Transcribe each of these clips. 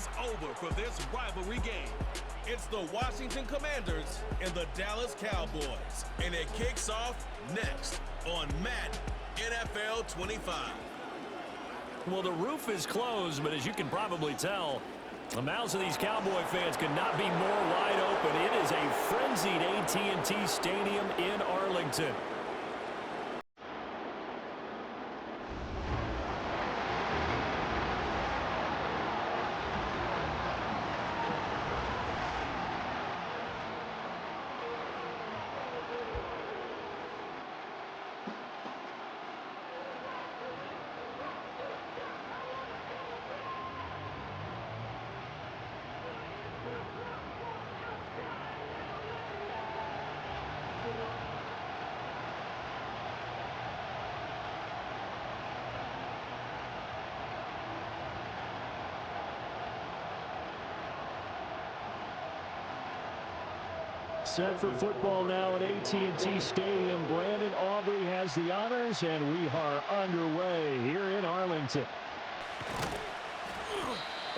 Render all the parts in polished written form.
is over for this rivalry game. It's the Washington Commanders and the Dallas Cowboys, and it kicks off next on Madden NFL 25. Well, the roof is closed, but as you can probably tell, the mouths of these Cowboy fans could not be more wide open. It is a frenzied AT&T Stadium in Arlington. Set for football now at AT&T Stadium. Brandon Aubrey has the honors, and we are underway here in Arlington.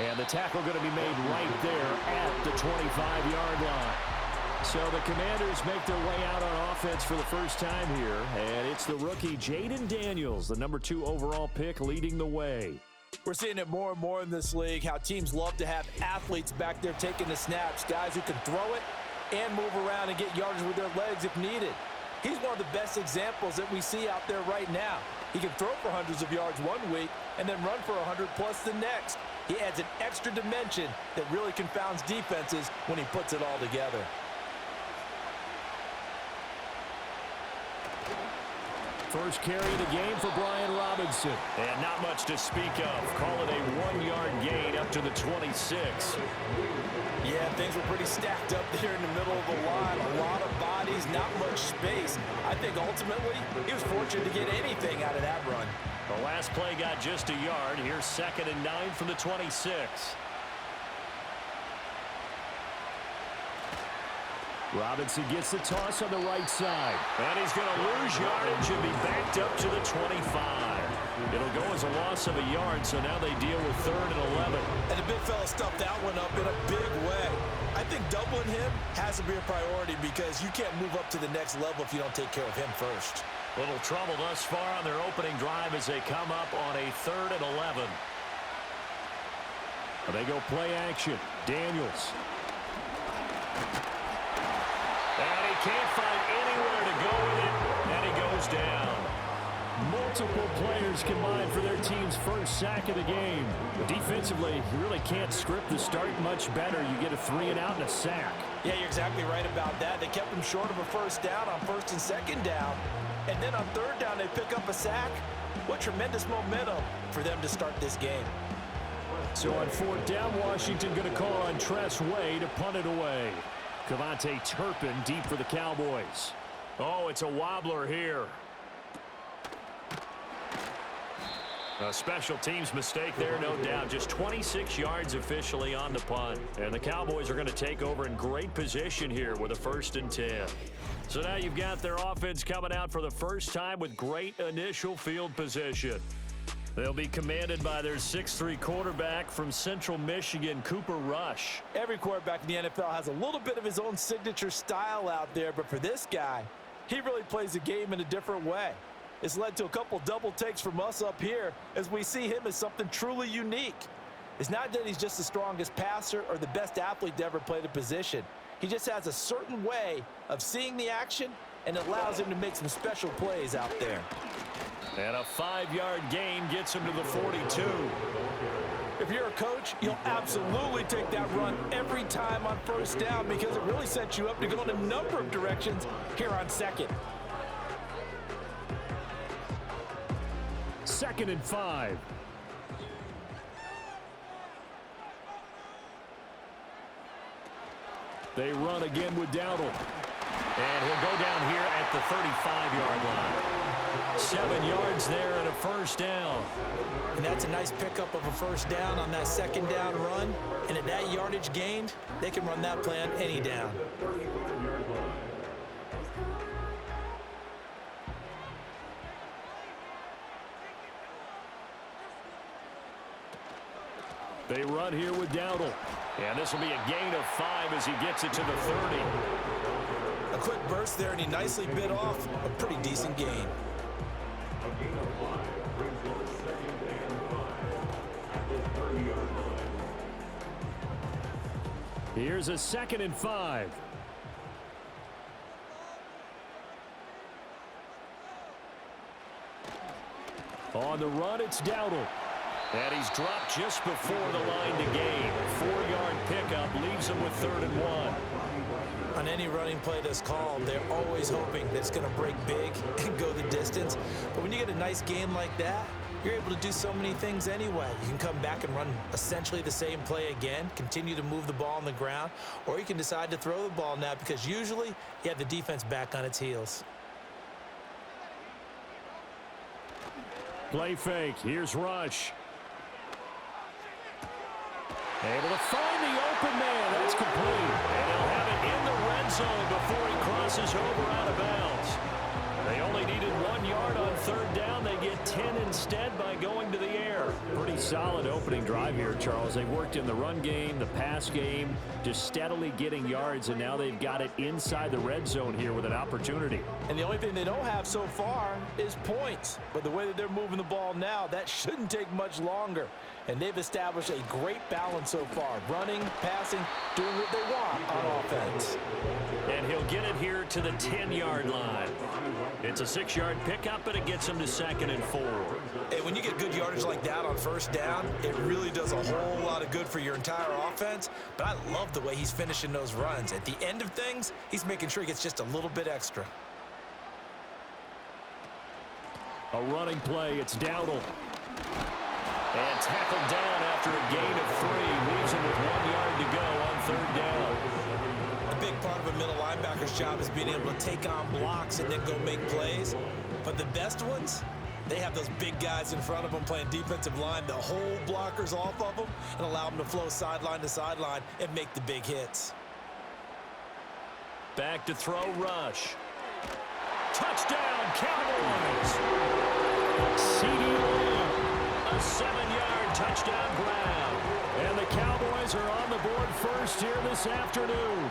And the tackle going to be made right there at the 25-yard line. So the Commanders make their way out on offense for the first time here, and it's the rookie Jaden Daniels, the number 2 overall pick, leading the way. We're seeing it more and more in this league, how teams love to have athletes back there taking the snaps, guys who can throw it and move around and get yardage with their legs if needed. He's one of the best examples that we see out there right now. He can throw for hundreds of yards one week and then run for 100+ the next. He adds an extra dimension that really confounds defenses when he puts it all together. First carry of the game for Brian Robinson. And not much to speak of. Call it a 1-yard gain up to the 26. Yeah, things were pretty stacked up there in the middle of the line. A lot of bodies, not much space. I think ultimately he was fortunate to get anything out of that run. The last play got just a yard. Here's 2nd and 9 from the 26. Robinson gets the toss on the right side. And he's going to lose yardage and be backed up to the 25. It'll go as a loss of a yard, so now they deal with 3rd and 11. And the big fella stuffed that one up in a big way. I think doubling him has to be a priority because you can't move up to the next level if you don't take care of him first. Little trouble thus far on their opening drive as they come up on a 3rd and 11. They go play action. Daniels. And he can't find anywhere to go with it, and he goes down. Multiple players combined for their team's first sack of the game. But defensively, you really can't script the start much better. You get a 3 and out and a sack. Yeah, you're exactly right about that. They kept him short of a first down on 1st and 2nd down. And then on 3rd down, they pick up a sack. What tremendous momentum for them to start this game. So on 4th down, Washington going to call on Tress Way to punt it away. Cavante Turpin deep for the Cowboys. Oh, it's a wobbler here. A special teams mistake there, no doubt. Just 26 yards officially on the punt. And the Cowboys are going to take over in great position here with a 1st and 10. So now you've got their offense coming out for the first time with great initial field position. They'll be commanded by their 6'3" quarterback from Central Michigan, Cooper Rush. Every quarterback in the NFL has a little bit of his own signature style out there, but for this guy, he really plays the game in a different way. It's led to a couple double takes from us up here as we see him as something truly unique. It's not that he's just the strongest passer or the best athlete to ever play the position. He just has a certain way of seeing the action, and it allows him to make some special plays out there. And a 5-yard gain gets him to the 42. If you're a coach, you'll absolutely take that run every time on 1st down because it really sets you up to go in a number of directions here on 2nd. 2nd and 5. They run again with Dowdle. And he'll go down here at the 35-yard line. 7 yards there and a 1st down. And that's a nice pickup of a 1st down on that 2nd down run. And at that yardage gained, they can run that play on any down. They run here with Dowdle. And this will be a gain of 5 as he gets it to the 30. A quick burst there, and he nicely bit off a pretty decent gain. Here's a 2nd and 5. On the run, it's Dowdle. And he's dropped just before the line to gain. 4-yard pickup leaves him with 3rd and 1. On any running play that's called, they're always hoping that it's going to break big and go the distance. But when you get a nice gain like that, you're able to do so many things anyway. You can come back and run essentially the same play again, continue to move the ball on the ground, or you can decide to throw the ball now because usually you have the defense back on its heels. Play fake. Here's Rush. Able to find the open man. That's complete. And he'll have it in the red zone before he crosses over out of bounds. They only needed 1 yard on 3rd down. They get 10 instead by going to the air. Pretty solid opening drive here, Charles. They've worked in the run game, the pass game, just steadily getting yards, and now they've got it inside the red zone here with an opportunity. And the only thing they don't have so far is points. But the way that they're moving the ball now, that shouldn't take much longer. And they've established a great balance so far. Running, passing, doing what they want on offense. And he'll get it here to the 10-yard line. It's a 6-yard pickup, but it gets him to 2nd and 4. Hey, when you get good yardage like that on 1st down, it really does a whole lot of good for your entire offense. But I love the way he's finishing those runs. At the end of things, he's making sure he gets just a little bit extra. A running play. It's Dowdle. And tackled down after a gain of 3. Leaves him with 1 yard to go on 3rd down. A big part of a middle linebacker's job is being able to take on blocks and then go make plays. But the best ones, they have those big guys in front of them playing defensive line that hold blockers off of them and allow them to flow sideline to sideline and make the big hits. Back to throw, Rush. Touchdown, Cowboys! CD Lamb. A 7-yard touchdown grab. And the Cowboys are on the board first here this afternoon.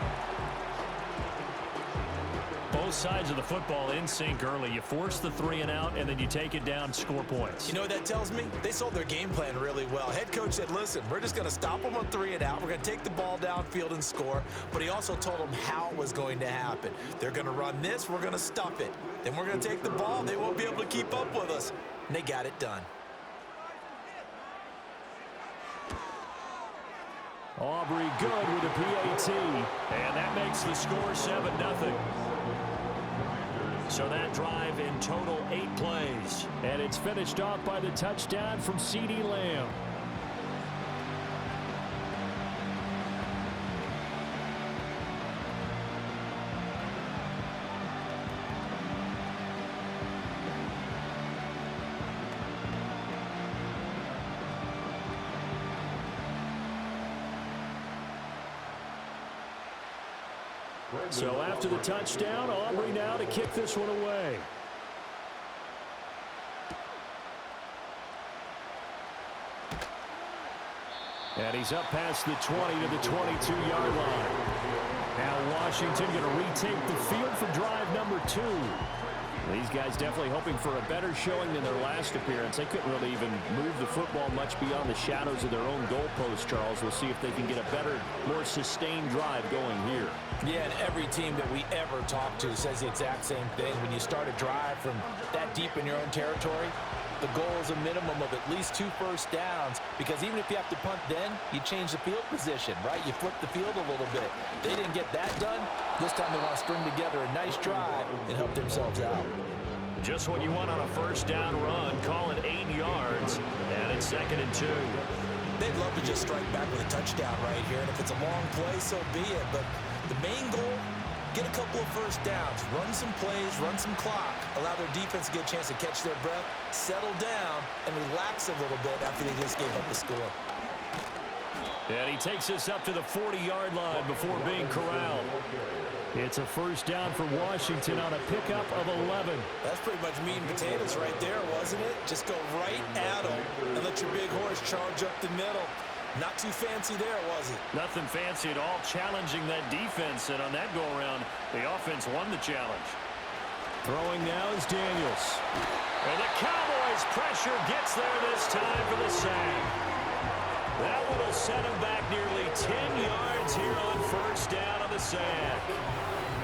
Both sides of the football in sync early. You force the 3 and out, and then you take it down, score points. You know what that tells me? They sold their game plan really well. Head coach said, listen, we're just going to stop them on 3 and out. We're going to take the ball downfield and score. But he also told them how it was going to happen. They're going to run this. We're going to stuff it. Then we're going to take the ball. They won't be able to keep up with us. And they got it done. Aubrey good with a PAT. And that makes the score 7-0. So that drive in total 8 plays. And it's finished off by the touchdown from CD Lamb. So after the touchdown, Aubrey now to kick this one away. And he's up past the 20 to the 22-yard line. Now Washington going to retake the field for drive number 2. These guys definitely hoping for a better showing than their last appearance. They couldn't really even move the football much beyond the shadows of their own goalpost, Charles. We'll see if they can get a better, more sustained drive going here. Yeah, and every team that we ever talk to says the exact same thing. When you start a drive from that deep in your own territory, the goal is a minimum of at least 2 first downs, because even if you have to punt then, you change the field position, right? You flip the field a little bit. They didn't get that done. This time they want to string together a nice drive and help themselves out. Just what you want on a first down run. Call it 8 yards, and it's 2nd and 2. They'd love to just strike back with a touchdown right here, and if it's a long play, so be it. But the main goal, get a couple of first downs, run some plays, run some clock, allow their defense to get a chance to catch their breath, settle down, and relax a little bit after they just gave up the score. And he takes us up to the 40-yard line before being corralled. It's a first down for Washington on a pickup of 11. That's pretty much meat and potatoes right there, wasn't it? Just go right at them and let your big horse charge up the middle. Not too fancy there, was it? Nothing fancy at all, challenging that defense, and on that go-around, the offense won the challenge. Throwing now is Daniels. And the Cowboys' pressure gets there this time for the sack. That one will set him back nearly 10 yards here on first down on the sack.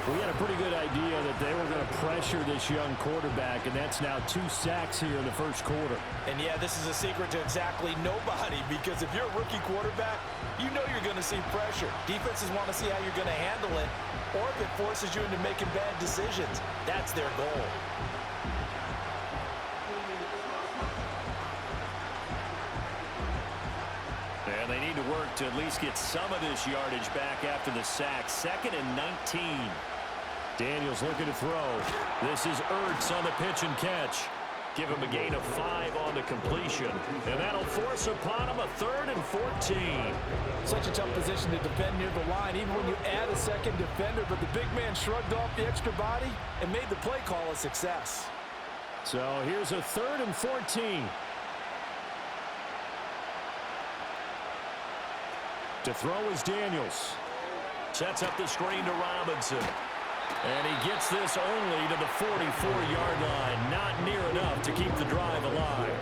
We had a pretty good idea that they were going to pressure this young quarterback, and that's now 2 sacks here in the first quarter. And, yeah, this is a secret to exactly nobody, because if you're a rookie quarterback, you know you're going to see pressure. Defenses want to see how you're going to handle it, or if it forces you into making bad decisions. That's their goal. And they need to work to at least get some of this yardage back after the sack. 2nd and 19. Daniels looking to throw. This is Ertz on the pitch and catch. Give him a gain of 5 on the completion. And that'll force upon him a 3rd and 14. Such a tough position to defend near the line, even when you add a second defender. But the big man shrugged off the extra body and made the play call a success. So here's a 3rd and 14. To throw is Daniels. Sets up the screen to Robinson. And he gets this only to the 44-yard line. Not near enough to keep the drive alive.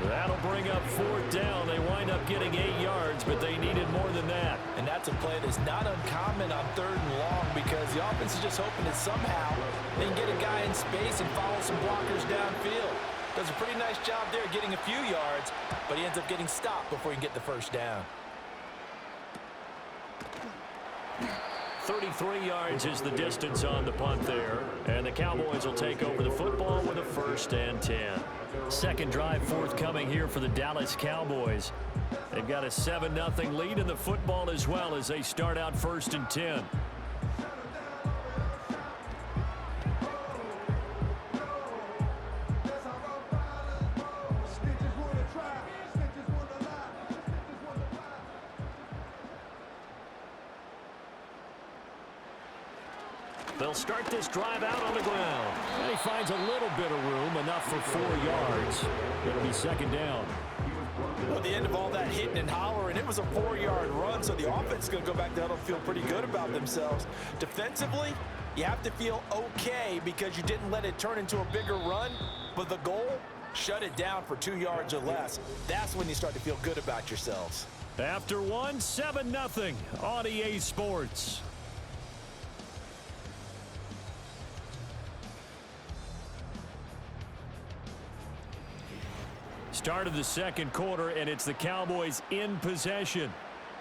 That'll bring up 4th down. They wind up getting 8 yards, but they needed more than that. And that's a play that's not uncommon on 3rd and long, because the offense is just hoping that somehow they can get a guy in space and follow some blockers downfield. Does a pretty nice job there getting a few yards, but he ends up getting stopped before he can get the first down. 33 yards is the distance on the punt there. And the Cowboys will take over the football with a 1st and 10. Second drive forthcoming here for the Dallas Cowboys. They've got a 7-0 lead in the football as well as they start out 1st and 10. They'll start this drive out on the ground. And he finds a little bit of room, enough for 4 yards. It'll be 2nd down. Well, at the end of all that hitting and hollering, it was a 4-yard run, so the offense is going to go back down and feel pretty good about themselves. Defensively, you have to feel okay because you didn't let it turn into a bigger run, but the goal, shut it down for 2 yards or less. That's when you start to feel good about yourselves. After one, 7-0 on EA Sports. Start of the second quarter, and it's the Cowboys in possession.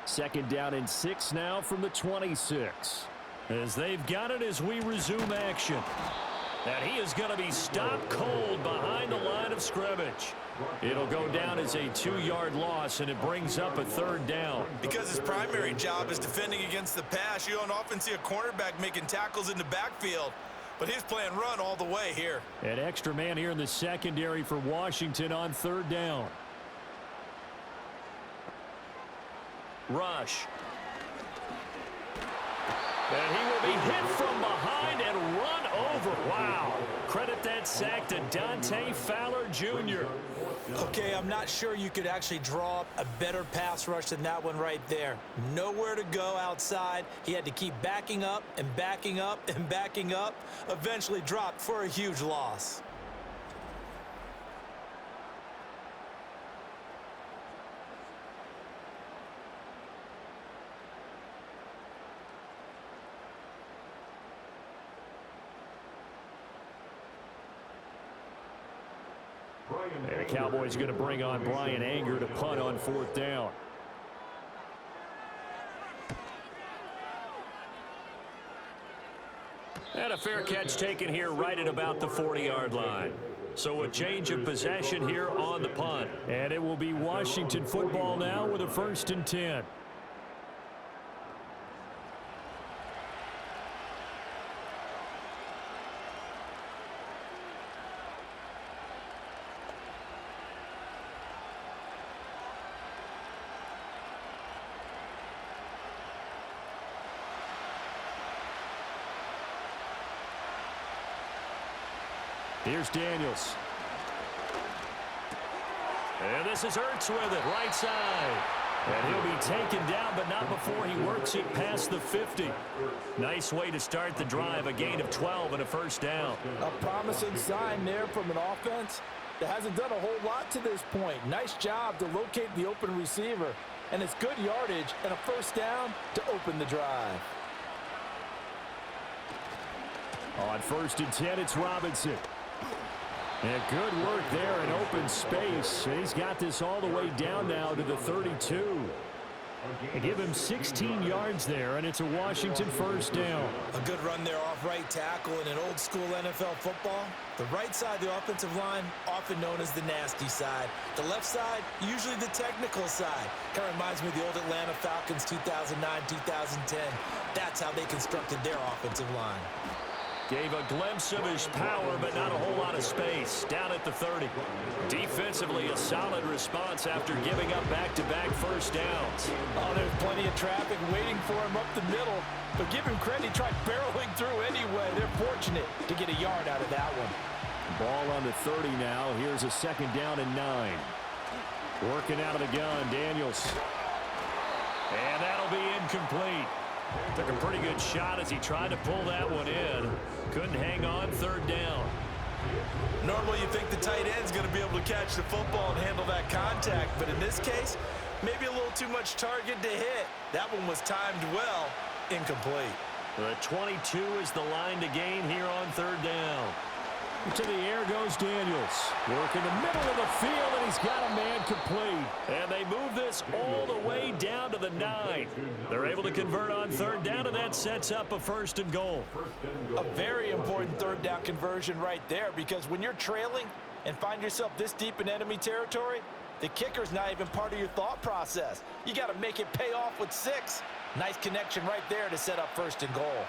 2nd down and 6 now from the 26. As they've got it as we resume action. And he is going to be stopped cold behind the line of scrimmage. It'll go down as a 2-yard loss, and it brings up a 3rd down. Because his primary job is defending against the pass, you don't often see a cornerback making tackles in the backfield. But he's playing run all the way here. An extra man here in the secondary for Washington on 3rd down. Rush. And he will be hit from behind and run over. Wow. Credit that sack to Dante Fowler Jr. Okay, I'm not sure you could actually draw up a better pass rush than that one right there. Nowhere to go outside. He had to keep backing up and backing up and backing up. Eventually dropped for a huge loss. And the Cowboys going to bring on Brian Anger to punt on 4th down. And a fair catch taken here right at about the 40-yard line. So a change of possession here on the punt. And it will be Washington football now with a 1st and 10. Here's Daniels. And this is Ertz with it, right side. And he'll be taken down, but not before he works it past the 50. Nice way to start the drive, a gain of 12 and a first down. A promising sign there from an offense that hasn't done a whole lot to this point. Nice job to locate the open receiver, and it's good yardage and a first down to open the drive. On 1st and 10, it's Robinson. And good work there in open space. He's got this all the way down now to the 32. They give him 16 yards there, and it's a Washington first down. A good run there off right tackle in an old school NFL football. The right side of the offensive line, often known as the nasty side. The left side, usually the technical side. Kind of reminds me of the old Atlanta Falcons 2009-2010. That's how they constructed their offensive line. Gave a glimpse of his power, but not a whole lot of space. Down at the 30. Defensively, a solid response after giving up back-to-back first downs. Oh, there's plenty of traffic waiting for him up the middle. But give him credit, he tried barreling through anyway. They're fortunate to get a yard out of that one. Ball on the 30 now. Here's a 2nd down and 9. Working out of the gun, Daniels. And that'll be incomplete. Took a pretty good shot as he tried to pull that one in. Couldn't hang on, 3rd down. Normally you think the tight end's going to be able to catch the football and handle that contact, but in this case, maybe a little too much target to hit. That one was timed well, incomplete. The 22 is the line to gain here on 3rd down. To the air goes Daniels. Work in the middle of the field, and he's got a man complete. And they move this all the way down to the 9. They're able to convert on 3rd down, and that sets up a 1st and goal. A very important 3rd down conversion right there, because when you're trailing and find yourself this deep in enemy territory, the kicker's not even part of your thought process. You got to make it pay off with 6. Nice connection right there to set up 1st and goal.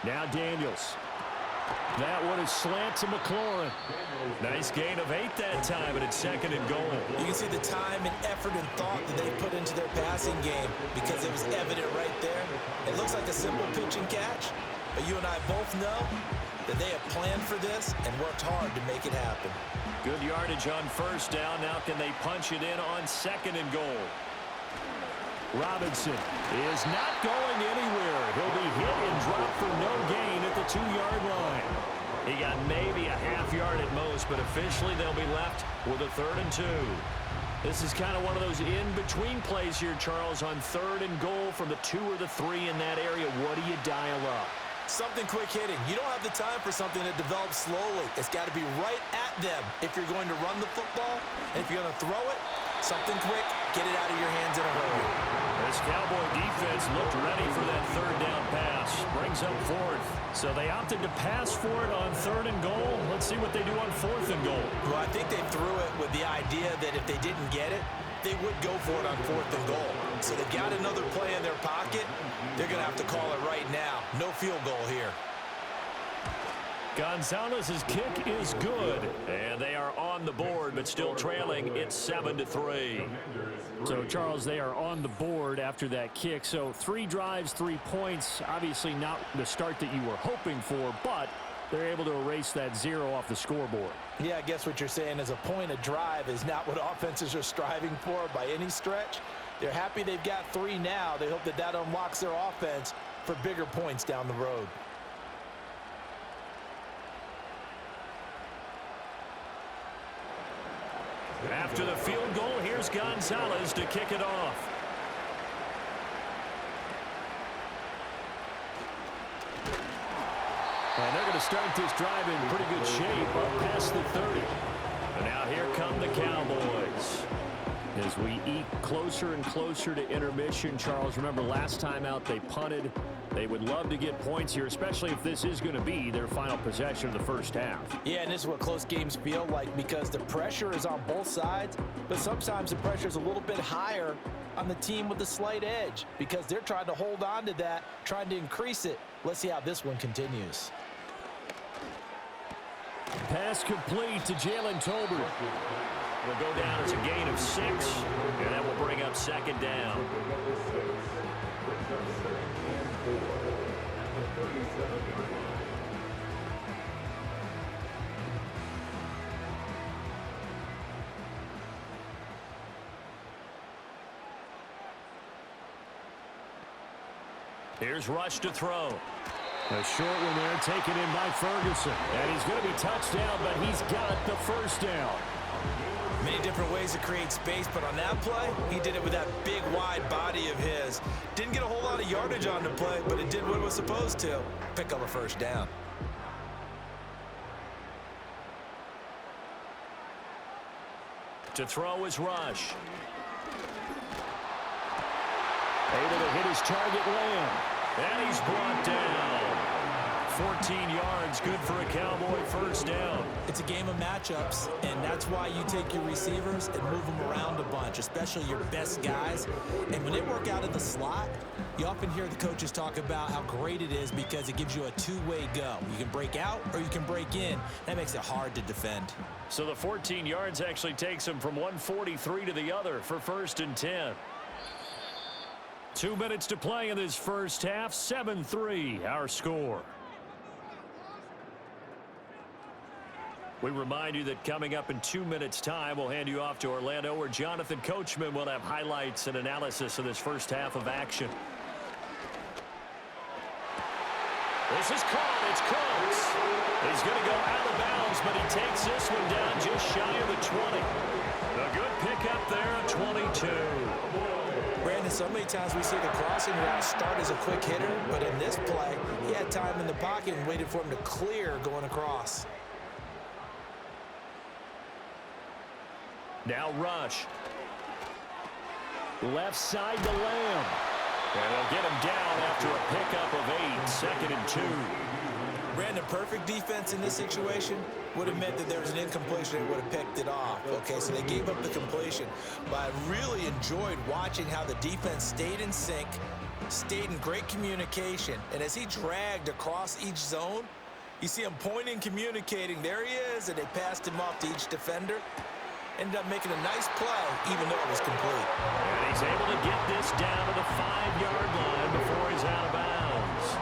Now Daniels. That one is slant to McLaurin. Nice gain of 8 that time, and it's 2nd and goal. You can see the time and effort and thought that they put into their passing game because it was evident right there. It looks like a simple pitch and catch, but you and I both know that they have planned for this and worked hard to make it happen. Good yardage on 1st down. Now can they punch it in on 2nd and goal? Robinson is not going anywhere. He'll be hit and dropped for no gain at the 2-yard line. He got maybe a half yard at most, but officially they'll be left with a 3rd and 2. This is kind of one of those in-between plays here, Charles, on 3rd and goal from the 2 or the 3 in that area. What do you dial up? Something quick hitting. You don't have the time for something that develops slowly. It's got to be right at them if you're going to run the football. And if you're going to throw it, something quick, get it out of your hands in a hurry. This Cowboy defense looked ready for that 3rd down pass. Brings up 4th. So they opted to pass for it on 3rd and goal. Let's see what they do on 4th and goal. Well, I think they threw it with the idea that if they didn't get it, they would go for it on 4th and goal. So they got another play in their pocket. They're going to have to call it right now. No field goal here. Gonzalez's kick is good, and they are on the board, but still trailing. It's 7-3. So, Charles, they are on the board after that kick. So 3 drives, 3 points. Obviously not the start that you were hoping for, but they're able to erase that 0 off the scoreboard. Yeah, I guess what you're saying is a point of drive is not what offenses are striving for by any stretch. They're happy they've got 3 now. They hope that that unlocks their offense for bigger points down the road. After the field goal, here's Gonzalez to kick it off. And they're going to start this drive in pretty good shape up past the 30. And now here come the Cowboys. As we eat closer and closer to intermission, Charles, remember last time out they punted. They would love to get points here, especially if this is going to be their final possession of the first half. Yeah, and this is what close games feel like because the pressure is on both sides, but sometimes the pressure is a little bit higher on the team with the slight edge because they're trying to hold on to that, trying to increase it. Let's see how this one continues. Pass complete to Jalen Tolbert. Will go down as a gain of 6, and that will bring up 2nd down. Here's Rush to throw. A short one there taken in by Ferguson. And he's going to be touched down, but he's got the first down. Many different ways to create space, but on that play, he did it with that big, wide body of his. Didn't get a whole lot of yardage on the play, but it did what it was supposed to. Pick up a first down. To throw is Rush. Able to hit his target, Lamb. And he's brought down. 14 yards, good for a Cowboy first down. It's a game of matchups, and that's why you take your receivers and move them around a bunch, especially your best guys. And when they work out of the slot, you often hear the coaches talk about how great it is because it gives you a two-way go. You can break out or you can break in. That makes it hard to defend. So the 14 yards actually takes him from 143 to the other for first and 10. 2 minutes to play in this first half. 7-3, our score. We remind you that coming up in 2 minutes' time, we'll hand you off to Orlando, where Jonathan Coachman will have highlights and analysis of this first half of action. This is caught. It's close. He's going to go out of bounds, but he takes this one down just shy of the 20. A good pickup there at 22. Brandon, so many times we see the crossing route start as a quick hitter, but in this play, he had time in the pocket and waited for him to clear going across. Now Rush. Left side to Lamb. And they'll get him down after a pickup of 8, 2nd and 2. Brandon, perfect defense in this situation would have meant that there was an incompletion and would have picked it off. Okay, so they gave up the completion. But I really enjoyed watching how the defense stayed in sync, stayed in great communication. And as he dragged across each zone, you see him pointing, communicating. There he is, and they passed him off to each defender. Ended up making a nice play, even though it was complete. And he's able to get this down to the 5-yard line before he's out of bounds.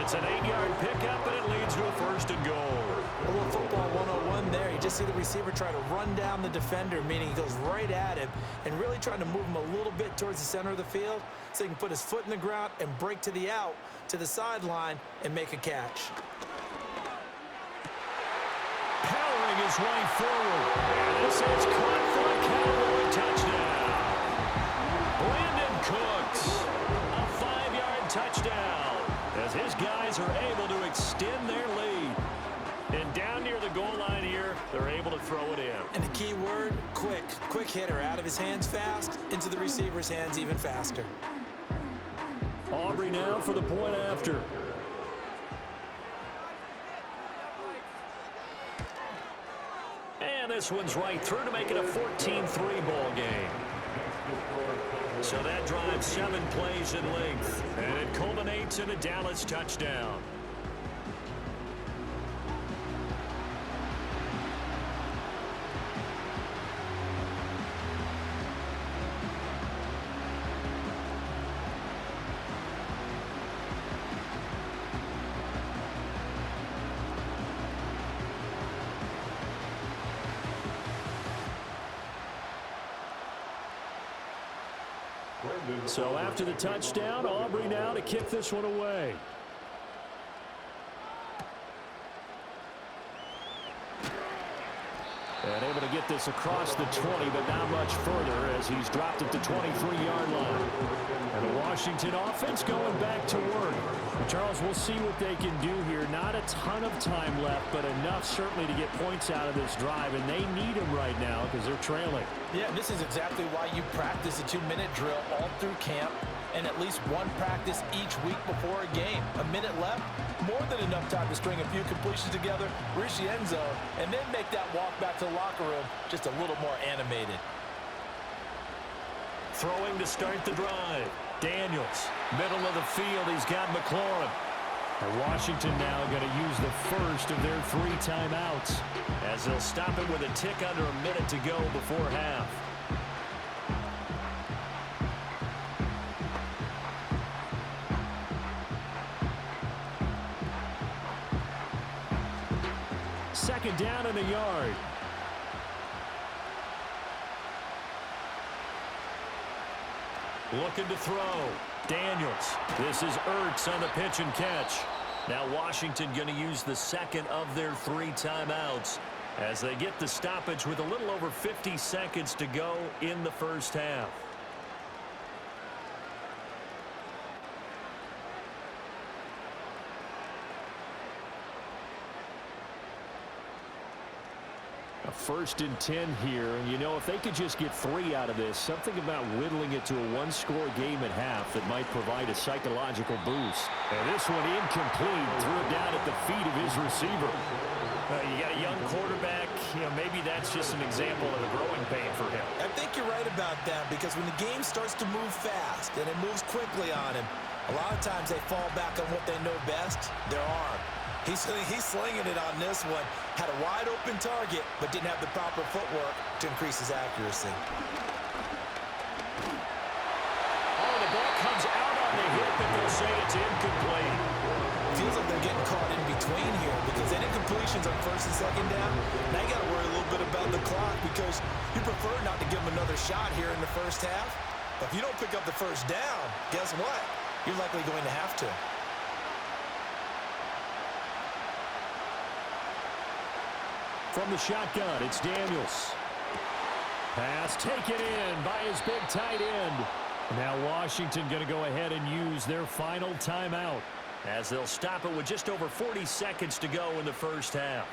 It's an 8-yard pickup, and it leads to a first and goal. A little football 101 there. You just see the receiver try to run down the defender, meaning he goes right at him, and really trying to move him a little bit towards the center of the field so he can put his foot in the ground and break to the out, to the sideline, and make a catch. Powering his way forward. And this is caught for a Cowboy touchdown. Brandon Cooks, a 5-yard touchdown, as his guys are able to extend their lead. And down near the goal line here, they're able to throw it in. And the key word, quick. Quick hitter, out of his hands fast, into the receiver's hands even faster. Aubrey now for the point after. And this one's right through to make it a 14-3 ball game. So that drives 7 plays in length, and it culminates in a Dallas touchdown. So after the touchdown, Aubrey now to kick this one away. And able to get this across the 20, but not much further as he's dropped it to 23-yard line. And the Washington offense going back to work. And Charles, we'll see what they can do here. Not a ton of time left, but enough certainly to get points out of this drive. And they need them right now because they're trailing. Yeah, this is exactly why you practice a 2-minute drill all through camp and at least one practice each week before a game. A minute left, more than enough time to string a few completions together, reach the end zone, and then make that walk back to the locker room just a little more animated. Throwing to start the drive. Daniels, middle of the field, he's got McLaurin. And Washington now going to use the first of their 3 timeouts. As they'll stop it with a tick under a minute to go before half. Second down and a yard. Looking to throw. Daniels. This is Ertz on the pitch and catch. Now Washington going to use the second of their 3 timeouts as they get the stoppage with a little over 50 seconds to go in the first half. A 1st and 10 here, and you know, if they could just get 3 out of this, something about whittling it to a 1-score game at half that might provide a psychological boost. And this one incomplete, threw it down at the feet of his receiver. You got a young quarterback, you know, maybe that's just an example of the growing pain for him. I think you're right about that, because when the game starts to move fast and it moves quickly on him, a lot of times they fall back on what they know best, their arm. He's slinging it on this one. Had a wide open target, but didn't have the proper footwork to increase his accuracy. Oh, the ball comes out on the hip, and they'll say it's incomplete. Feels like they're getting caught in between here because they did completions on 1st and 2nd down. Now you got to worry a little bit about the clock because you prefer not to give them another shot here in the first half. But if you don't pick up the 1st down, guess what? You're likely going to have to. From the shotgun, it's Daniels. Pass taken in by his big tight end. Now Washington going to go ahead and use their final timeout as they'll stop it with just over 40 seconds to go in the first half.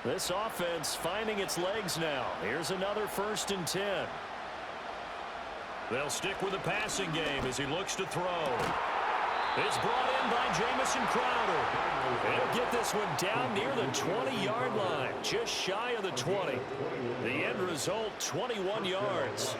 This offense finding its legs now. Here's another 1st and 10. They'll stick with the passing game as he looks to throw. It's brought in by Jamison Crowder. They'll get this one down near the 20-yard line, just shy of the 20. The end result, 21 yards.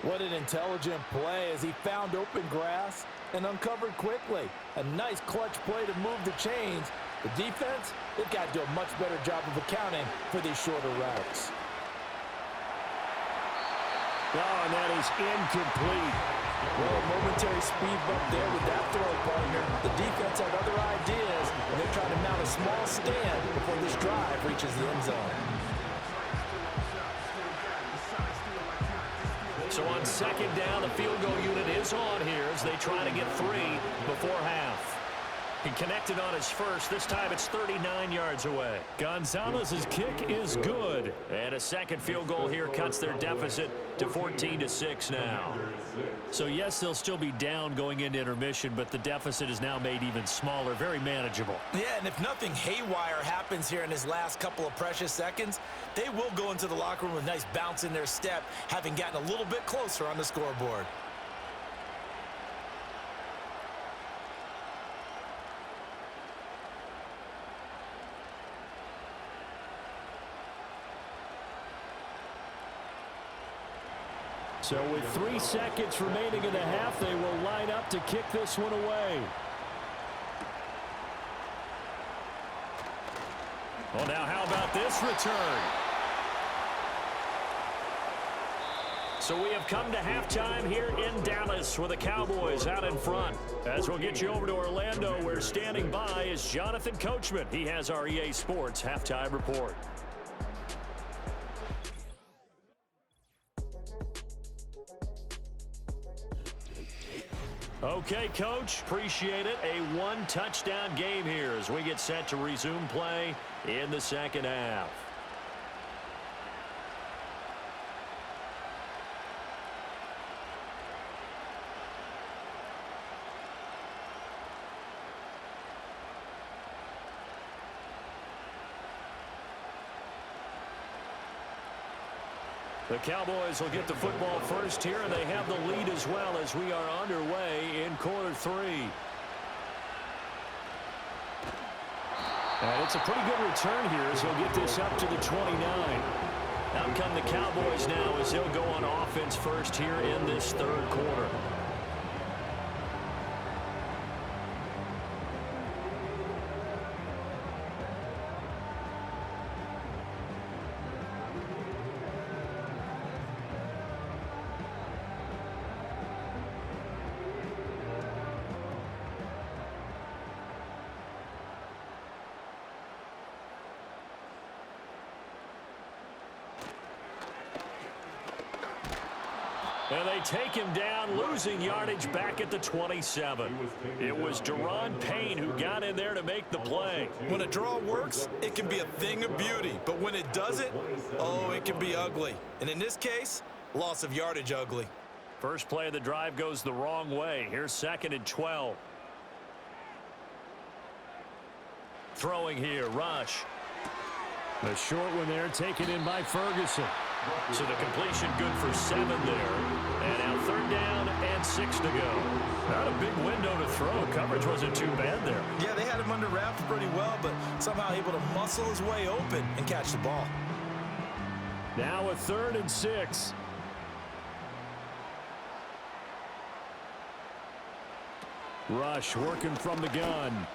What an intelligent play as he found open grass and uncovered quickly. A nice clutch play to move the chains. The defense, they've got to do a much better job of accounting for these shorter routes. Oh, and that is incomplete. Well, a momentary speed bump there with that throw, partner. The defense had other ideas, and they're trying to mount a small stand before this drive reaches the end zone. So on 2nd down, the field goal unit is on here as they try to get 3 before half. He connected on his first. This time it's 39 yards away. Gonzalez's kick is good. And a second field goal here cuts their deficit to 14-6 now. So yes, they'll still be down going into intermission, but the deficit is now made even smaller, very manageable. Yeah, and if nothing haywire happens here in his last couple of precious seconds, they will go into the locker room with a nice bounce in their step, having gotten a little bit closer on the scoreboard. So with 3 seconds remaining in the half, they will line up to kick this one away. Well, now how about this return? So we have come to halftime here in Dallas with the Cowboys out in front. As we'll get you over to Orlando, where standing by is Jonathan Coachman. He has our EA Sports halftime report. Okay, Coach, appreciate it. A 1-touchdown game here as we get set to resume play in the second half. The Cowboys will get the football first here, and they have the lead as well as we are underway in quarter 3. And it's a pretty good return here as he'll get this up to the 29. Out come the Cowboys now as they'll go on offense first here in this third quarter. And they take him down, losing yardage back at the 27. It was Daron Payne who got in there to make the play. When a draw works, it can be a thing of beauty. But when it doesn't, oh, it can be ugly. And in this case, loss of yardage ugly. First play of the drive goes the wrong way. Here's 2nd and 12. Throwing here, Rush. The short one there taken in by Ferguson. So the completion good for 7 there. And now 3rd down and 6 to go. Not a big window to throw. Coverage wasn't too bad there. Yeah, they had him under wraps pretty well, but somehow able to muscle his way open and catch the ball. Now a 3rd and 6. Rush working from the gun.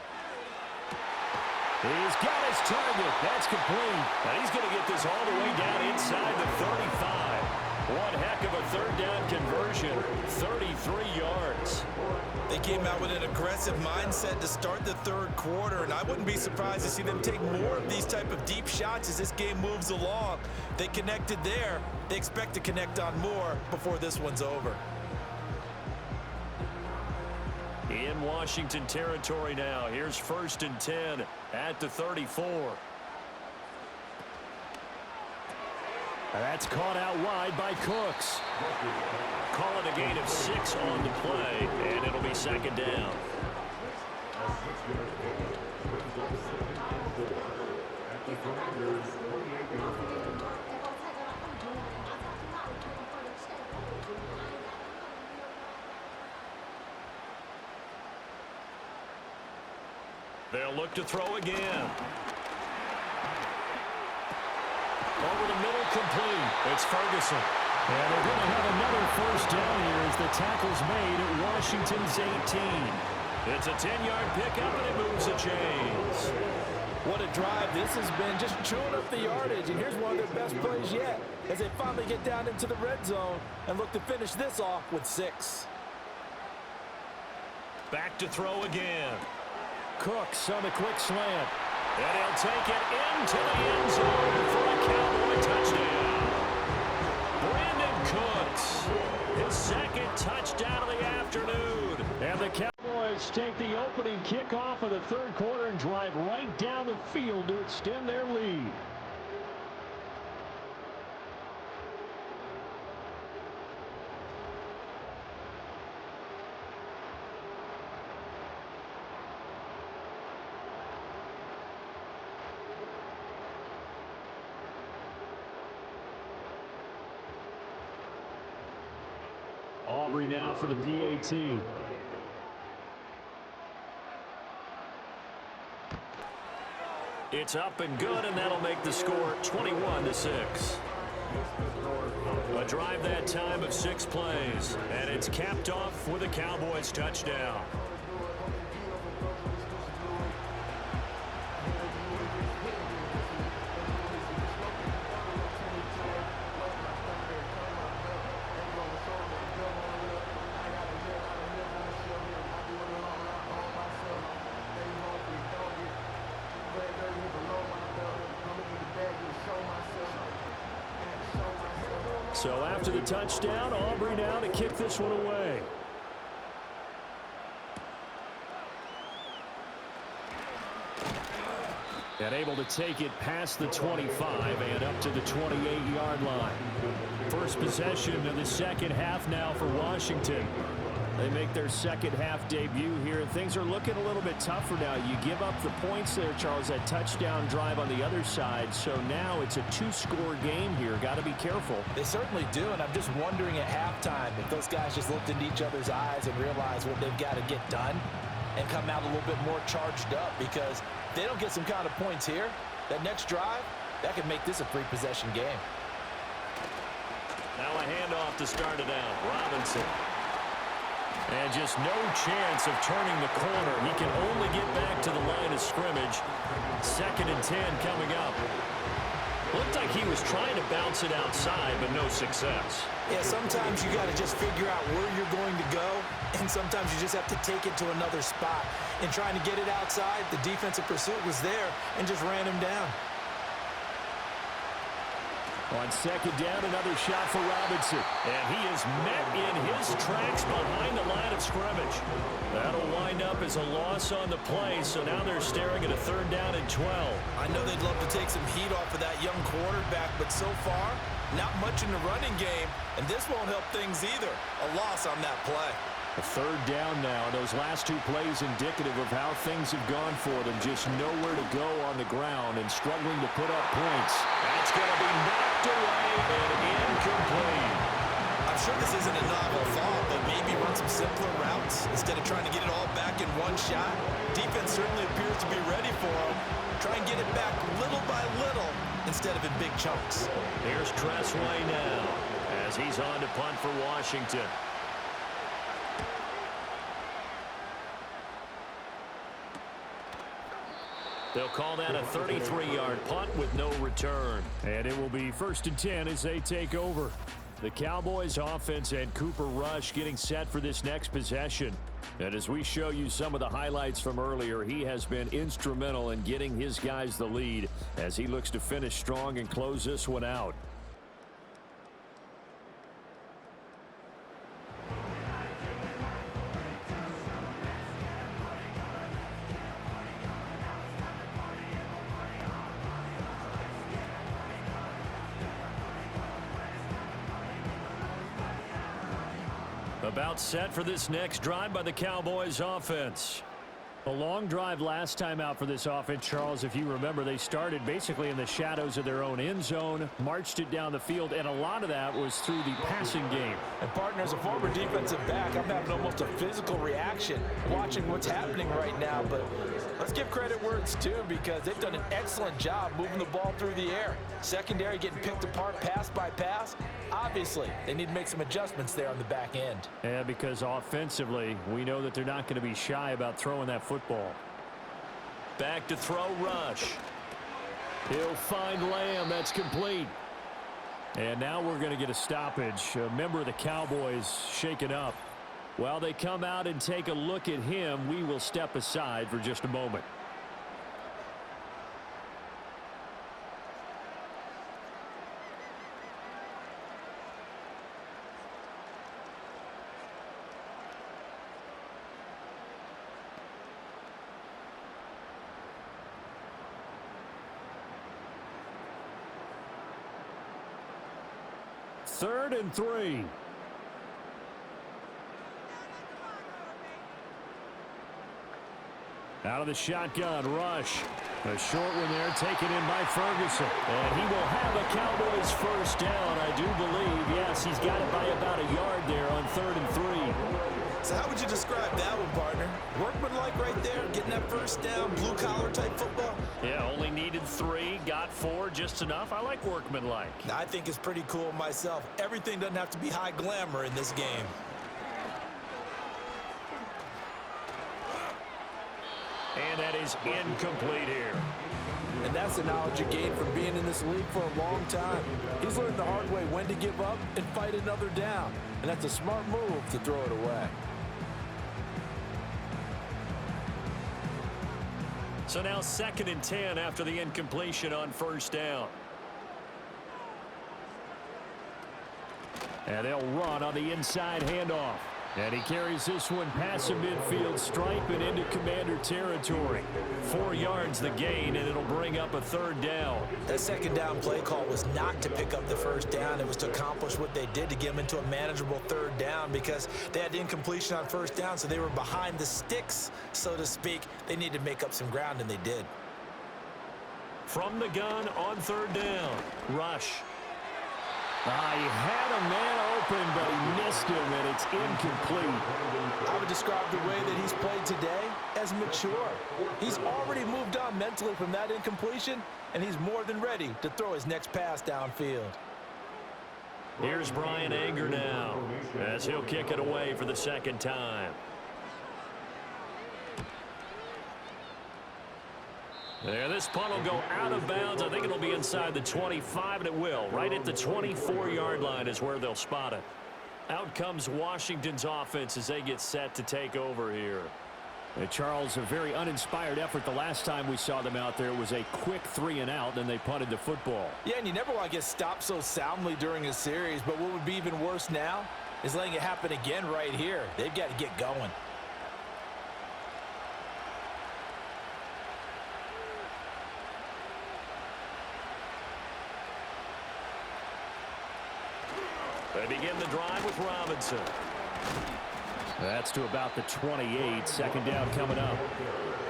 He's got his target. That's complete. And he's going to get this all the way down inside the 35. One heck of a 3rd down conversion. 33 yards. They came out with an aggressive mindset to start the 3rd quarter, and I wouldn't be surprised to see them take more of these type of deep shots as this game moves along. They connected there. They expect to connect on more before this one's over. In Washington territory now. Here's 1st and 10 at the 34. That's caught out wide by Cooks. Call it a gain of 6 on the play, and it'll be 2nd down. They'll look to throw again. Over the middle, complete. It's Ferguson. And they're going to have another 1st down here as the tackle's made at Washington's 18. It's a 10-yard pickup, and it moves the chains. What a drive this has been, just chewing up the yardage. And here's one of their best plays yet as they finally get down into the red zone and look to finish this off with 6. Back to throw again. Cooks on the quick slant. And he'll take it into the end zone for a Cowboy touchdown. Brandon Cooks, his 2nd touchdown of the afternoon. And the Cowboys take the opening kickoff of the 3rd quarter and drive right down the field to extend their lead. Aubrey now for the PAT. It's up and good, and that'll make the score 21-6. A drive that time of 6 plays, and it's capped off with a Cowboys touchdown. So after the touchdown, Aubrey now to kick this one away. And able to take it past the 25 and up to the 28-yard line. First possession of the 2nd half now for Washington. They make their 2nd half debut here, and things are looking a little bit tougher now. You give up the points there, Charles, that touchdown drive on the other side. So now it's a 2-score game here. Got to be careful. They certainly do, and I'm just wondering at halftime if those guys just looked into each other's eyes and realized what they've got to get done and come out a little bit more charged up, because if they don't get some kind of points here, that next drive, that could make this a 3-possession game. Now a handoff to start it out. Robinson. And just no chance of turning the corner. He can only get back to the line of scrimmage. 2nd and 10 coming up. Looked like he was trying to bounce it outside, but no success. Yeah, sometimes you got to just figure out where you're going to go, and sometimes you just have to take it to another spot. In trying to get it outside, the defensive pursuit was there and just ran him down. On second down, another shot for Robinson. And he is met in his tracks behind the line of scrimmage. That'll wind up as a loss on the play, so now they're staring at a 3rd down and 12. I know they'd love to take some heat off of that young quarterback, but so far, not much in the running game, and this won't help things either. A loss on that play. A 3rd down now. Those last 2 plays indicative of how things have gone for them. Just nowhere to go on the ground and struggling to put up points. That's going to be knocked away and incomplete. I'm sure this isn't a novel thought, but maybe run some simpler routes instead of trying to get it all back in one shot. Defense certainly appears to be ready for him. Try and get it back little by little instead of in big chunks. Here's Tressway now as he's on to punt for Washington. They'll call that a 33-yard punt with no return. And it will be 1st and 10 as they take over. The Cowboys offense and Cooper Rush getting set for this next possession. And as we show you some of the highlights from earlier, he has been instrumental in getting his guys the lead as he looks to finish strong and close this one out. About set for this next drive by the Cowboys offense. A long drive last time out for this offense, Charles. If you remember, they started basically in the shadows of their own end zone, marched it down the field, and a lot of that was through the passing game. And partner, as a former defensive back, I'm having almost a physical reaction watching what's happening right now. But let's give credit where it's due because they've done an excellent job moving the ball through the air. Secondary getting picked apart pass by pass. Obviously, they need to make some adjustments there on the back end. Yeah, because offensively, we know that they're not going to be shy about throwing that football. Back to throw Rush. He'll find Lamb. That's complete. And now we're going to get a stoppage. A member of the Cowboys shaken up. While they come out and take a look at him, we will step aside for just a moment. Third and 3. Out of the shotgun, Rush. A short one there taken in by Ferguson. And he will have a Cowboys 1st down, I do believe. Yes, he's got it by about a yard there on 3rd and 3. So how would you describe that one, partner? Workmanlike right there, getting that 1st down, blue-collar type football? Yeah, only needed 3, got 4, just enough. I like workmanlike. I think it's pretty cool myself. Everything doesn't have to be high glamour in this game. And that is incomplete here. And that's the knowledge you gain from being in this league for a long time. He's learned the hard way when to give up and fight another down. And that's a smart move to throw it away. So now 2nd and 10 after the incompletion on 1st down. And they'll run on the inside handoff. And he carries this one past the midfield stripe and into Commander territory. 4 yards the gain, and it'll bring up a 3rd down. That 2nd down play call was not to pick up the 1st down. It was to accomplish what they did to get them into a manageable 3rd down because they had incompletion on 1st down, so they were behind the sticks, so to speak. They needed to make up some ground, and they did. From the gun on 3rd down, Rush. He had a man open, but he missed him, and it's incomplete. I would describe the way that he's played today as mature. He's already moved on mentally from that incompletion, and he's more than ready to throw his next pass downfield. Here's Brian Anger now as he'll kick it away for the 2nd time. There, this punt will go out of bounds. I think it'll be inside the 25, and it will. Right at the 24-yard line is where they'll spot it. Out comes Washington's offense as they get set to take over here. Charles, a very uninspired effort the last time we saw them out there. It was a quick 3-and-out, then they punted the football. Yeah, and you never want to get stopped so soundly during a series, but what would be even worse now is letting it happen again right here. They've got to get going. They begin the drive with Robinson. That's to about the 28. Second down coming up.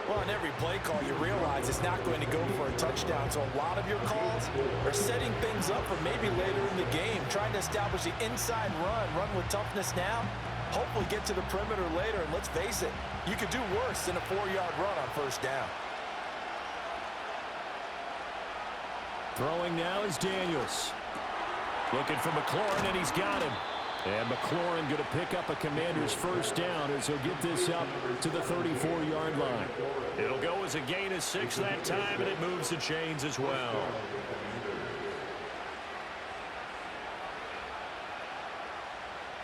Well, on every play call, you realize it's not going to go for a touchdown. So a lot of your calls are setting things up for maybe later in the game, trying to establish the inside run with toughness now, hopefully get to the perimeter later. And let's face it, you could do worse than a 4-yard run on first down. Throwing now is Daniels. Looking for McLaurin, and he's got him. And McLaurin going to pick up a Commander's first down as he'll get this up to the 34-yard line. It'll go as a gain of 6 that time, and it moves the chains as well.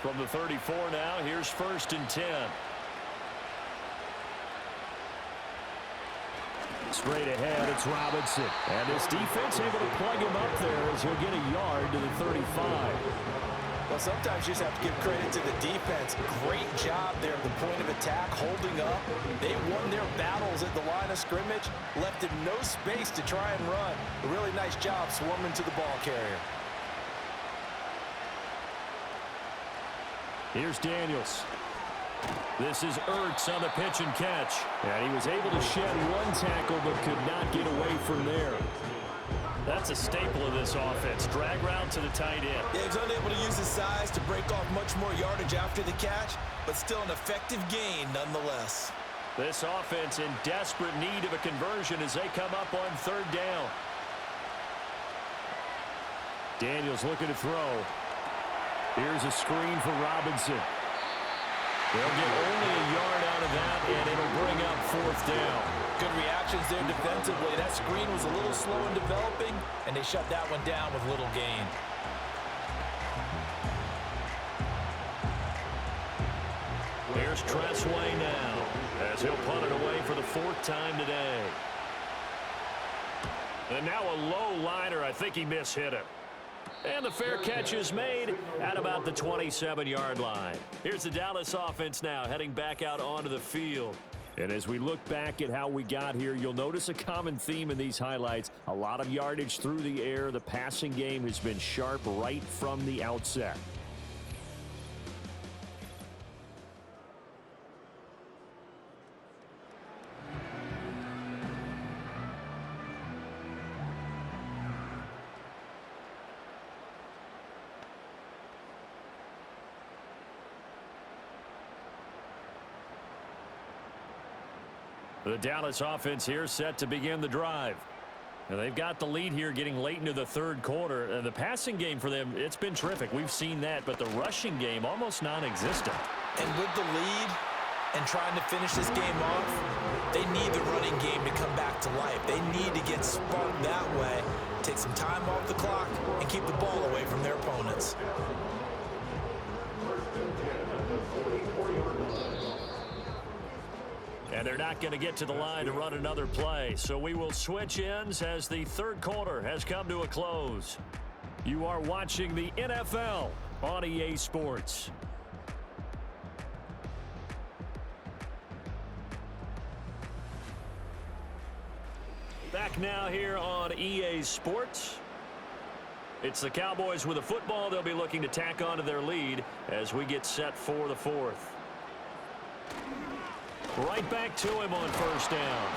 From the 34 now, here's 1st and 10. Straight ahead, it's Robinson. And this defense able to plug him up there as he'll get a yard to the 35. Well, sometimes you just have to give credit to the defense. Great job there at the point of attack, holding up. They won their battles at the line of scrimmage, left him no space to try and run. A really nice job swarming to the ball carrier. Here's Daniels. This is Ertz on the pitch and catch. And he was able to shed one tackle but could not get away from there. That's a staple of this offense. Drag route to the tight end. Yeah, he's unable to use his size to break off much more yardage after the catch, but still an effective gain nonetheless. This offense in desperate need of a conversion as they come up on 3rd down. Daniels looking to throw. Here's a screen for Robinson. They'll get only a yard out of that, and it'll bring up 4th down. Good reactions there defensively. That screen was a little slow in developing, and they shut that one down with little gain. Here's Tressway now as he'll punt it away for the 4th time today. And now a low liner. I think he mishit him. And the fair catch is made at about the 27-yard line. Here's the Dallas offense now heading back out onto the field. And as we look back at how we got here, you'll notice a common theme in these highlights. A lot of yardage through the air. The passing game has been sharp right from the outset. The Dallas offense here set to begin the drive. And they've got the lead here getting late into the 3rd quarter. And the passing game for them, it's been terrific. We've seen that, but the rushing game almost non-existent. And with the lead and trying to finish this game off, they need the running game to come back to life. They need to get sparked that way, take some time off the clock, and keep the ball away from their opponents. And they're not going to get to the line to run another play. So we will switch ends as the 3rd quarter has come to a close. You are watching the NFL on EA Sports. Back now here on EA Sports. It's the Cowboys with a football. They'll be looking to tack onto their lead as we get set for the 4th. Right back to him on 1st down.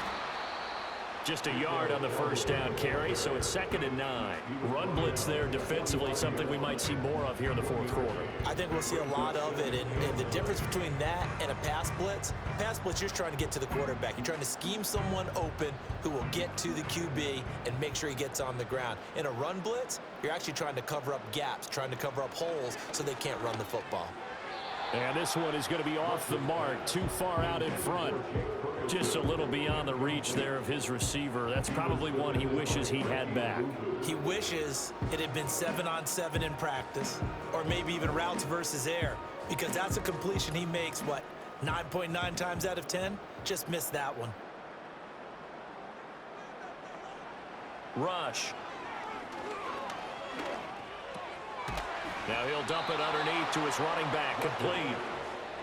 Just a yard on the 1st down carry, so it's 2nd and 9. Run blitz there defensively, something we might see more of here in the 4th quarter. I think we'll see a lot of it, and the difference between that and a pass blitz, you're just trying to get to the quarterback. You're trying to scheme someone open who will get to the QB and make sure he gets on the ground. In a run blitz, you're actually trying to cover up gaps, trying to cover up holes so they can't run the football. And this one is going to be off the mark, too far out in front. Just a little beyond the reach there of his receiver. That's probably one he wishes he had back. He wishes it had been 7-on-7 in practice, or maybe even routes versus air, because that's a completion he makes, 9.9 times out of 10, just missed that one. Rush. Now he'll dump it underneath to his running back, complete.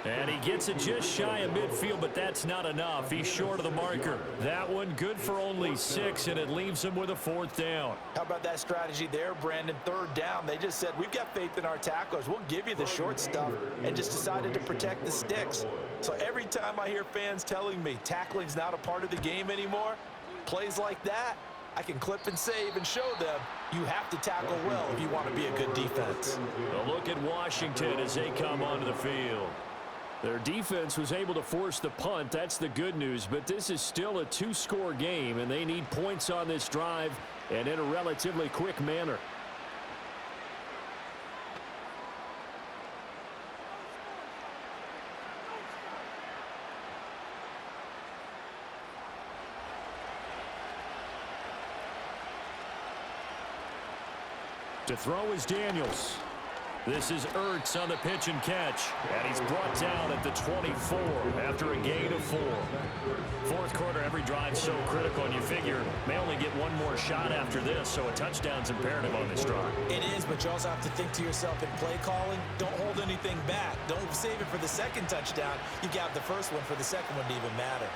And he gets it just shy of midfield, but that's not enough. He's short of the marker. That one good for only 6, and it leaves him with a 4th down. How about that strategy there, Brandon? 3rd down. They just said, we've got faith in our tacklers. We'll give you the short stuff, and just decided to protect the sticks. So every time I hear fans telling me tackling's not a part of the game anymore, plays like that, I can clip and save and show them you have to tackle well if you want to be a good defense. A look at Washington as they come onto the field. Their defense was able to force the punt. That's the good news, but this is still a 2-score game, and they need points on this drive and in a relatively quick manner. To throw is Daniels. This is Ertz on the pitch and catch. And he's brought down at the 24 after a gain of 4. 4th quarter, every drive so critical, and you figure may only get one more shot after this, so a touchdown's imperative on this drive. It is, but you also have to think to yourself in play calling, don't hold anything back. Don't save it for the 2nd touchdown. You got the 1st one for the 2nd one to even matter.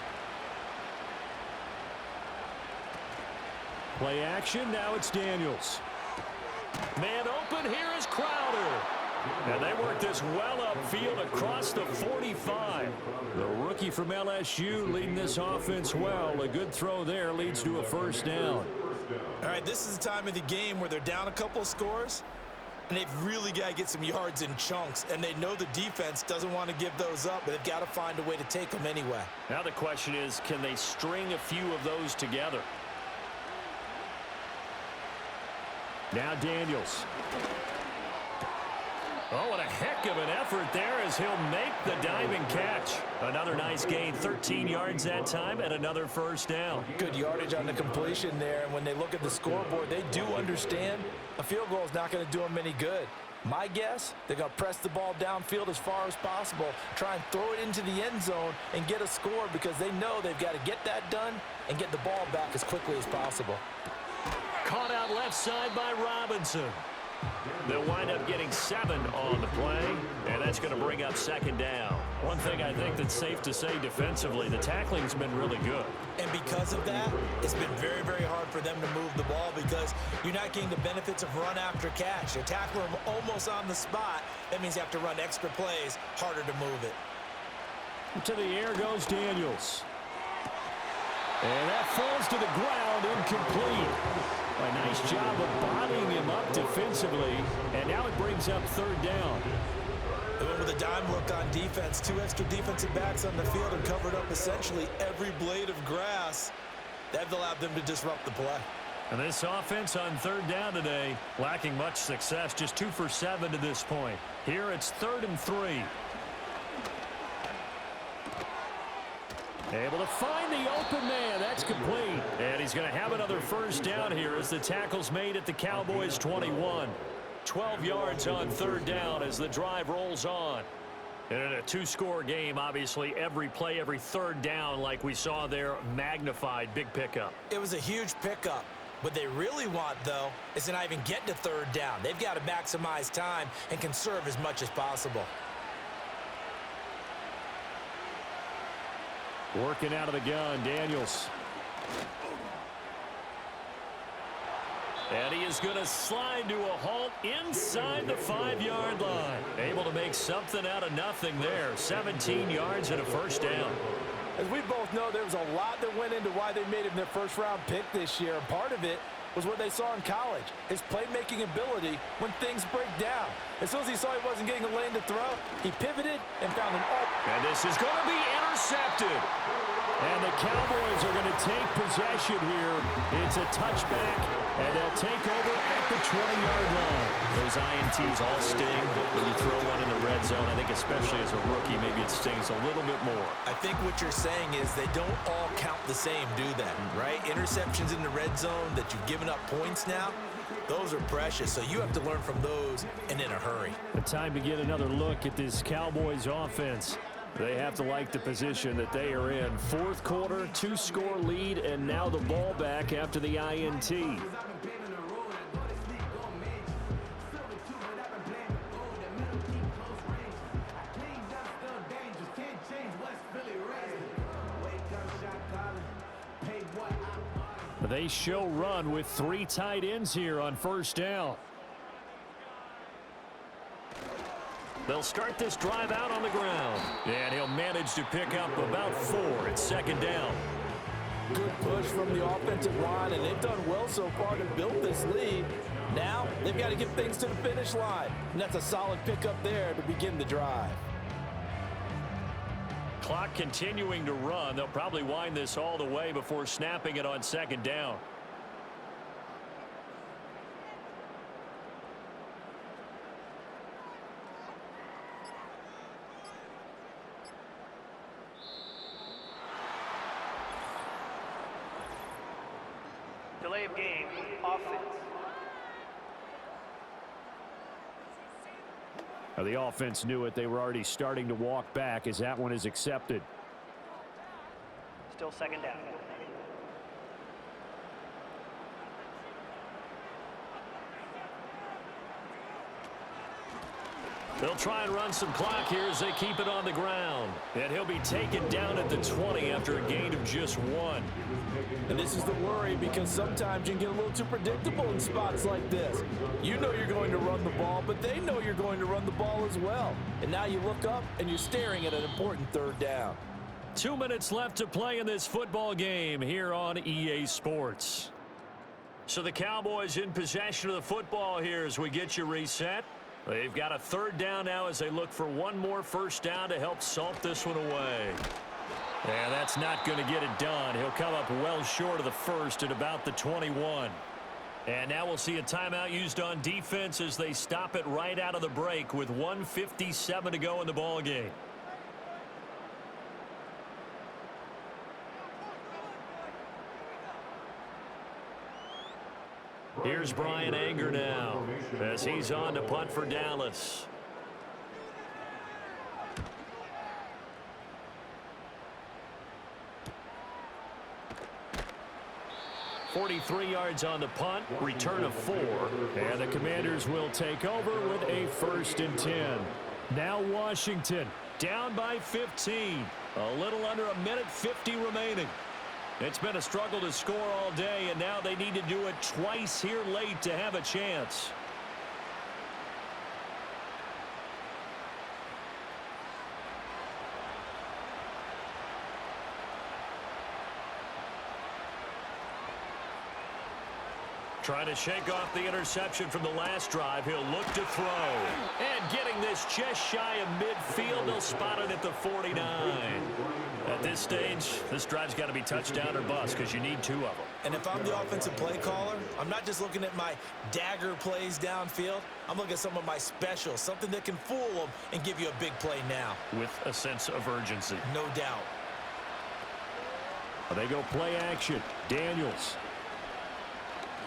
Play action, now it's Daniels. Man open, here is Crowder. And they work this well upfield across the 45. The rookie from LSU leading this offense well. A good throw there leads to a 1st down. All right, this is the time of the game where they're down a couple of scores, and they've really got to get some yards in chunks, and they know the defense doesn't want to give those up, but they've got to find a way to take them anyway. Now the question is, can they string a few of those together? Now Daniels. Oh, what a heck of an effort there as he'll make the diving catch. Another nice gain, 13 yards that time, and another 1st down. Good yardage on the completion there, and when they look at the scoreboard, they do understand a field goal is not going to do them any good. My guess, they're going to press the ball downfield as far as possible, try and throw it into the end zone and get a score because they know they've got to get that done and get the ball back as quickly as possible. Caught out left side by Robinson. They'll wind up getting 7 on the play, and that's going to bring up 2nd down. One thing I think that's safe to say defensively, the tackling's been really good. And because of that, it's been very, very hard for them to move the ball because you're not getting the benefits of run after catch. You're tackling them almost on the spot. That means you have to run extra plays, harder to move it. To the air goes Daniels. And that falls to the ground, incomplete. A nice job of bodying him up defensively, and now it brings up 3rd down. They went with a dime look on defense, 2 extra defensive backs on the field and covered up essentially every blade of grass. That allowed them to disrupt the play. And this offense on 3rd down today, lacking much success, just 2 for 7 to this point. Here it's 3rd and 3. Able to find the open man. That's complete. And he's going to have another 1st down here as the tackle's made at the Cowboys 21. 12 yards on 3rd down as the drive rolls on. And in a 2-score game, obviously, every play, every 3rd down, like we saw there, magnified. Big pickup. It was a huge pickup. What they really want, though, is to not even get to 3rd down. They've got to maximize time and conserve as much as possible. Working out of the gun, Daniels. And he is going to slide to a halt inside the 5-yard line. Able to make something out of nothing there. 17 yards and a 1st down. As we both know, there was a lot that went into why they made him their 1st-round pick this year. And part of it was what they saw in college, his playmaking ability when things break down. As soon as he saw he wasn't getting a lane to throw, he pivoted and found an open. And this is going to be intercepted. And the Cowboys are going to take possession here. It's a touchback, and they'll take over at the 20-yard line. Those INTs all sting, but when you throw one in the red zone, I think especially as a rookie, maybe it stings a little bit more. I think what you're saying is they don't all count the same, do they? Right? Interceptions in the red zone that you've given up points now, those are precious, so you have to learn from those and in a hurry. The time to get another look at this Cowboys offense. They have to like the position that they are in. Fourth quarter, 2-score lead, and now the ball back after the INT. They show run with 3 tight ends here on first down. They'll start this drive out on the ground. And he'll manage to pick up about 4 at second down. Good push from the offensive line, and they've done well so far to build this lead. Now they've got to get things to the finish line. And that's a solid pickup there to begin the drive. Clock continuing to run. They'll probably wind this all the way before snapping it on second down. Delay of game, offense. Now the offense knew it. They were already starting to walk back as that one is accepted. Still second down. They'll try and run some clock here as they keep it on the ground. And he'll be taken down at the 20 after a gain of just 1. And this is the worry, because sometimes you can get a little too predictable in spots like this. You know you're going to run the ball, but they know you're going to run the ball as well. And now you look up and you're staring at an important third down. 2 minutes left to play in this football game here on EA Sports. So the Cowboys in possession of the football here as we get you reset. They've got a third down now as they look for one more first down to help salt this one away. And that's not going to get it done. He'll come up well short of the first at about the 21. And now we'll see a timeout used on defense as they stop it right out of the break with 1:57 to go in the ball game. Here's Brian Anger now as he's on to punt for Dallas. .43 yards on the punt, return of 4, and the Commanders will take over with a 1st and 10. Now Washington down by 15, a little under a minute 50 remaining. It's been a struggle to score all day, and now they need to do it twice here late to have a chance. Trying to shake off the interception from the last drive. He'll look to throw. And getting this just shy of midfield. They'll spot it at the 49. At this stage, this drive's got to be touchdown or bust because you need 2 of them. And if I'm the offensive play caller, I'm not just looking at my dagger plays downfield. I'm looking at some of my specials, something that can fool them and give you a big play now. With a sense of urgency. No doubt. They go play action. Daniels.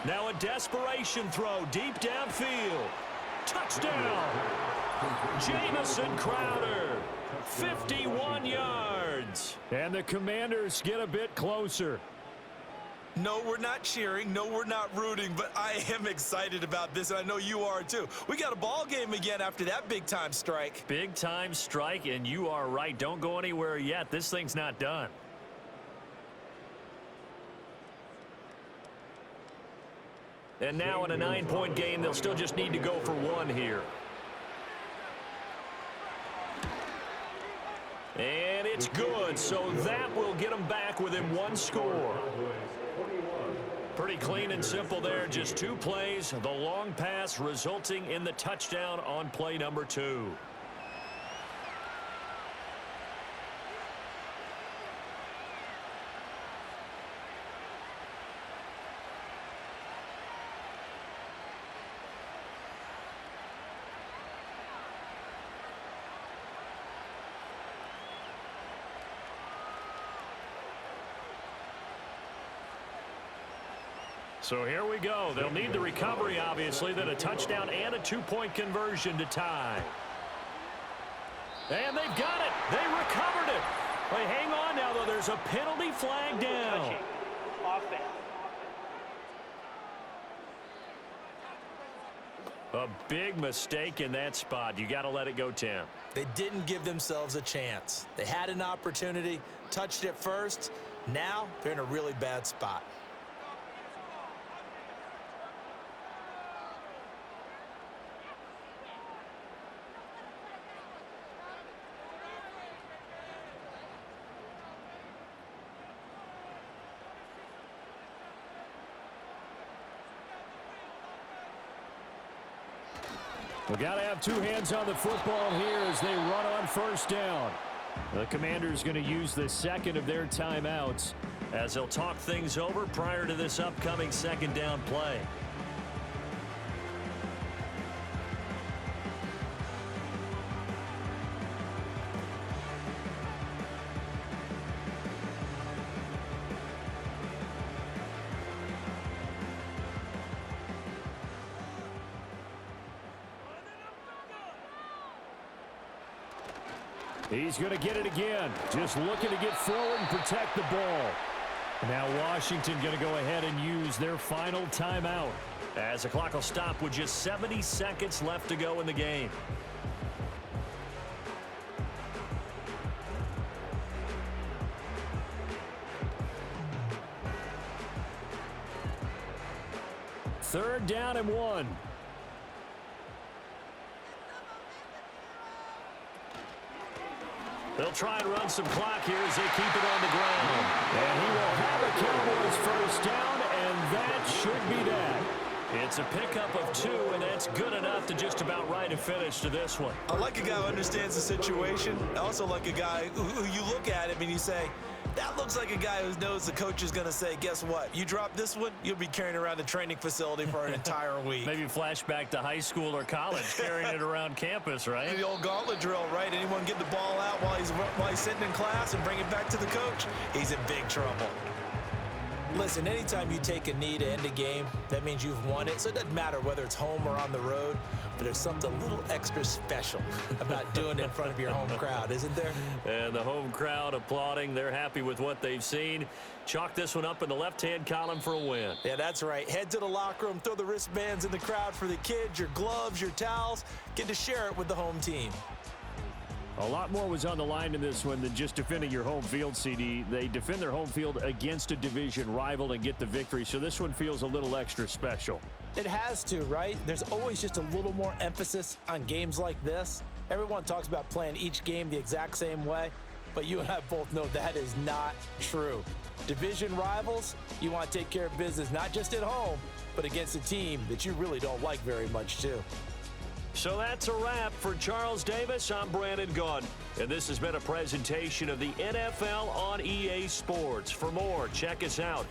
Now a desperation throw deep downfield. Touchdown! Jamison Crowder. 51 yards. And the Commanders get a bit closer. No, we're not cheering. No, we're not rooting, but I am excited about this, and I know you are too. We got a ball game again after that big-time strike. Big-time strike, and you are right. Don't go anywhere yet. This thing's not done. And now in a 9-point game, they'll still just need to go for 1 here. And it's good, so that will get them back within 1 score. Pretty clean and simple there, just 2 plays. The long pass resulting in the touchdown on play number 2. So here we go. They'll need the recovery, obviously, then a touchdown and a 2-point conversion to tie. And they've got it. They recovered it. Wait, hang on now, though. There's a penalty flag down. Touching. Offense. A big mistake in that spot. You got to let it go, Tim. They didn't give themselves a chance. They had an opportunity, touched it first. Now they're in a really bad spot. We got to have two hands on the football here as they run on first down. The Commanders going to use the second of their timeouts as they'll talk things over prior to this upcoming second down play. He's going to get it again. Just looking to get forward and protect the ball. Now Washington going to go ahead and use their final timeout as the clock will stop with just 70 seconds left to go in the game. Third down and 1. They'll try and run some clock here as they keep it on the ground. And he will have a Cowboys first down, and that should be that. It's a pickup of 2, and that's good enough to just about write a finish to this one. I like a guy who understands the situation. I also like a guy who you look at him and you say, that looks like a guy who knows the coach is going to say, guess what? You drop this one, you'll be carrying around the training facility for an entire week. Maybe flashback to high school or college, carrying it around campus, right? The old gauntlet drill, right? Anyone get the ball out while he's sitting in class and bring it back to the coach? He's in big trouble. Listen, anytime you take a knee to end a game, that means you've won it. So it doesn't matter whether it's home or on the road, but there's something a little extra special about doing it in front of your home crowd, isn't there? And the home crowd applauding. They're happy with what they've seen. Chalk this one up in the left-hand column for a win. Yeah, that's right. Head to the locker room, throw the wristbands in the crowd for the kids, your gloves, your towels. Get to share it with the home team. A lot more was on the line in this one than just defending your home field, CD. They defend their home field against a division rival and get the victory, so this one feels a little extra special. It has to, right? There's always just a little more emphasis on games like this. Everyone talks about playing each game the exact same way, but you and I both know that is not true. Division rivals, you want to take care of business not just at home, but against a team that you really don't like very much, too. So that's a wrap for Charles Davis. I'm Brandon Gunn, and this has been a presentation of the NFL on EA Sports. For more, check us out